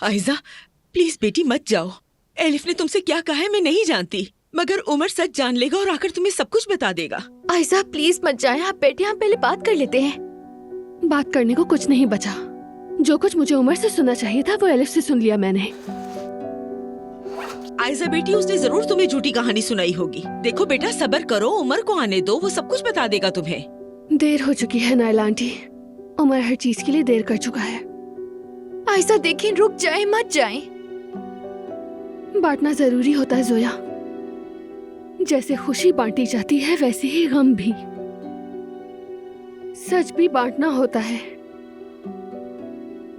Aiza please बेटी मत जाओ। एलिफ ने तुमसे क्या कहा है मैं नहीं जानती, मगर उमर सच जान लेगा और आकर तुम्हें सब कुछ बता देगा। आयजा प्लीज मत जाएं, आप बैठे, हम पहले बात कर लेते हैं। बात करने को कुछ नहीं बचा। जो कुछ मुझे उमर से सुनना चाहिए था वो एलिफ से सुन लिया मैंने। आयजा बेटी उसने जरूर तुम्हें झूठी कहानी सुनाई होगी। देखो बेटा सब्र करो, उमर को आने दो, वो सब कुछ बता देगा तुम्हें। देर हो चुकी है नायला आंटी, उमर हर चीज के लिए देर कर चुका है। आयजा देखें, रुक जाएं, मत जाएं। बांटना जरूरी होता है जोया। जैसे खुशी बांटी जाती है वैसे ही गम भी। सच भी बांटना होता है,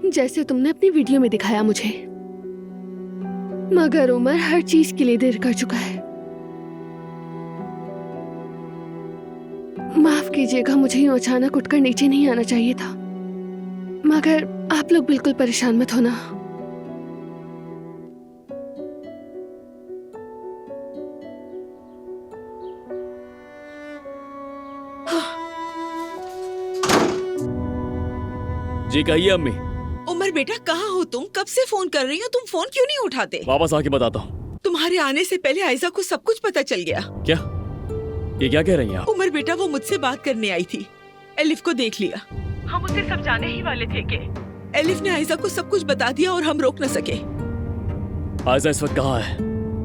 जैसे तुमने अपनी वीडियो में दिखाया मुझे। मगर उमर हर चीज के लिए देर कर चुका है। माफ कीजिएगा, मुझे यूं अचानक उठकर नीचे नहीं आना चाहिए था। मगर आप लोग बिल्कुल परेशान मत होना। जी कहिए अम्मी। उमर बेटा कहाँ हो तुम? कब से फोन कर रही हो, तुम फोन क्यों नहीं उठाते? वापस आके बताता हूँ। तुम्हारे आने से पहले आयजा को सब कुछ पता चल गया। क्या? ये क्या कह रही हैं आप? उमर बेटा वो मुझसे बात करने आई थी, एलिफ को देख लिया। हम उसे समझाने ही वाले थे कि एलिफ ने आयजा को सब कुछ बता दिया और हम रोक न सके। आयजा इस वक्त कहाँ है?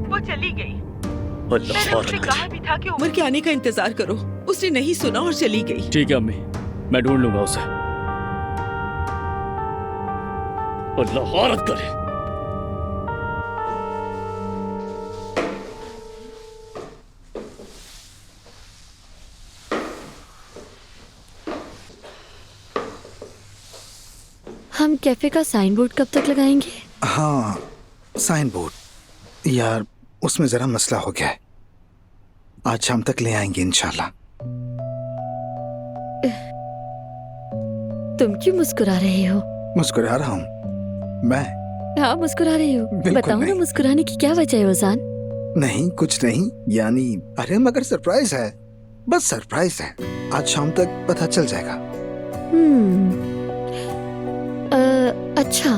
वो चली गई। अल्लाह मैंने उससे कहा भी था कि उमर के आने का इंतजार करो, उसने नहीं सुना और चली गई। ठीक है अम्मी, मैं ढूंढ लूंगा उसे। अल्लाह औरत करे। हम कैफे का साइन बोर्ड कब तक लगाएंगे? हाँ साइन बोर्ड यार, उसमें जरा मसला हो गया है। आज शाम तक ले आएंगे इंशाल्लाह। तुम क्यों मुस्कुरा रहे हो? मुस्कुरा रहा हूँ मैं? हाँ मुस्कुरा रहे हो। बिल्कुल बताओ ना, नहीं। मुस्कुराने की क्या वजह है ओजान? नहीं कुछ नहीं, यानी अरे मगर सरप्राइज है, बस सरप्राइज है। आज शाम तक पता चल जाएगा। अच्छा,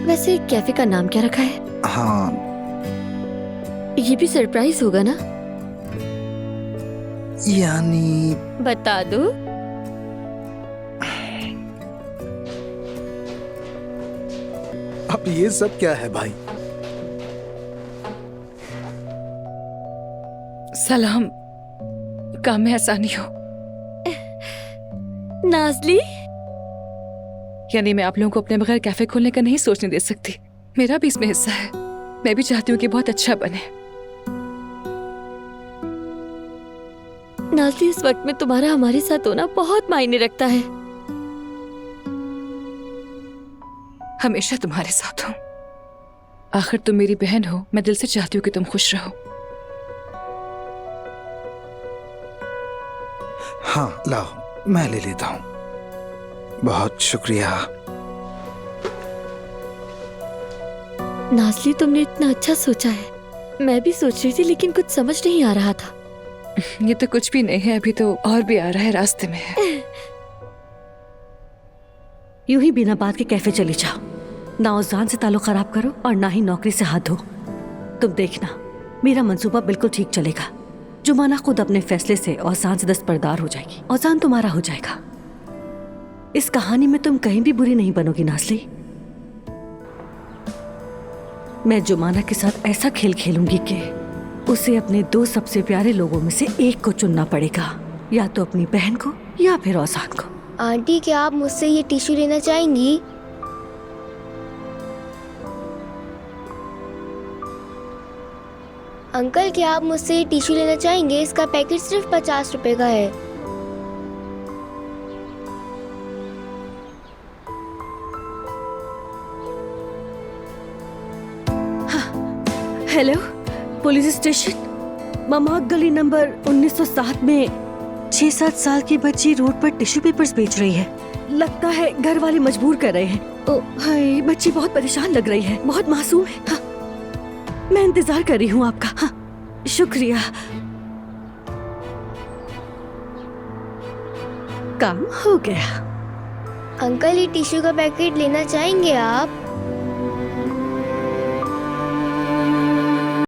वैसे कैफे का नाम क्या रखा है? हाँ ये भी सरप्राइज होगा ना? यानी बता दो। अब ये सब क्या है भाई? सलाम, काम में आसानी हो। नाज़ली, यानी मैं आप लोगों को अपने बगैर कैफे खोलने का नहीं सोचने दे सकती। मेरा भी इसमें हिस्सा है। मैं भी चाहती हूँ कि बहुत अच्छा बने। नाज़ली, इस वक्त में तुम्हारा हमारे साथ होना बहुत मायने रखता है। हमेशा तुम्हारे साथ हूँ। आखिर तुम मेरी बहन हो, मैं दिल से चाहती हूँ कि तुम खुश रहो। हाँ लाओ मैं ले लेता हूँ। बहुत शुक्रिया। नाज़ली, तुमने इतना अच्छा सोचा है। मैं भी सोच रही थी लेकिन कुछ समझ नहीं आ रहा था। ये तो कुछ भी नहीं है, अभी तो और भी आ रहा है, रास्ते में है। यूं ही बिना बात के कैफे चली जाओ, ना ओजान से ताल्लुक खराब करो और ना ही नौकरी से हाथ धो। तुम देखना मेरा मंसूबा बिल्कुल ठीक चलेगा। जुमाना खुद अपने फैसले से ओजान से दस्तबरदार हो जाएगी। ओजान तुम्हारा हो जाएगा। इस कहानी में तुम कहीं भी बुरी नहीं बनोगी नाज़ली। मैं जुमाना के साथ ऐसा खेल खेलूंगी कि उसे अपने दो सबसे प्यारे लोगों में से एक को चुनना पड़ेगा, या तो अपनी बहन को या फिर ओजान को। आंटी क्या आप मुझसे ये टिश्यू लेना चाहेंगी? अंकल क्या आप मुझसे ये टिश्यू लेना चाहेंगे? इसका पैकेट सिर्फ 50 रुपए का है। Hello police station. ममाक गली नंबर 1907 में 6-7 साल की बच्ची रोड पर टिश्यू पेपर्स बेच रही है। लगता है घर वाले मजबूर कर रहे हैं। ओ हाय, बच्ची बहुत परेशान लग रही है, बहुत मासूम है। हाँ, मैं इंतजार कर रही हूँ आपका। हाँ शुक्रिया। काम हो गया। अंकल ये टिश्यू का पैकेट लेना चाहेंगे आप?